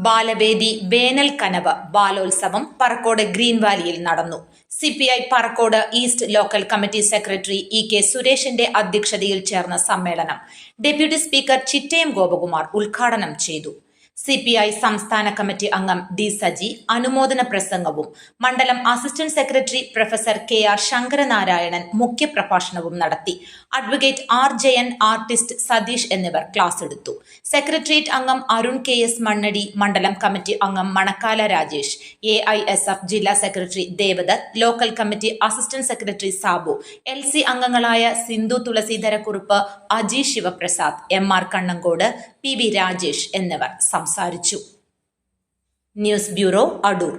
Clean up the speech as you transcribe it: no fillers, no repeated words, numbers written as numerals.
ബാലവേദി വേനൽ കനവ് ബാലോത്സവം പറക്കോട് ഗ്രീൻ വാലിയിൽ നടന്നു. CPI Parakode east local committee secretary K സുരേഷിന്റെ അധ്യക്ഷതയിൽ ചേർന്ന സമ്മേളനം ഡെപ്യൂട്ടി സ്പീക്കർ ചിറ്റയം ഗോപകുമാർ ഉദ്ഘാടനം ചെയ്തു. സിപിഐ സംസ്ഥാന കമ്മിറ്റി അംഗം സജി അനുമോദന പ്രസംഗവും മണ്ഡലം assistant secretary professor R Sankaranarayanan മുഖ്യപ്രഭാഷണവും നടത്തി. അഡ്വക്കേറ്റ് ജയൻ, ആർട്ടിസ്റ്റ് സതീഷ് എന്നിവർ ക്ലാസ് എടുത്തു. സെക്രട്ടേറിയറ്റ് അംഗം അരുൺ എസ് മണ്ണടി, മണ്ഡലം കമ്മിറ്റി അംഗം മണക്കാല രാജേഷ്, AISF ജില്ലാ secretary Devadath, local committee assistant secretary Sabu, LC അംഗങ്ങളായ സിന്ധു തുളസീധരക്കുറുപ്പ്, അജി ശിവപ്രസാദ്, MR കണ്ണങ്കോട്, PV രാജേഷ് എന്നിവർ സംസാരിച്ചു. News bureau, Adoor.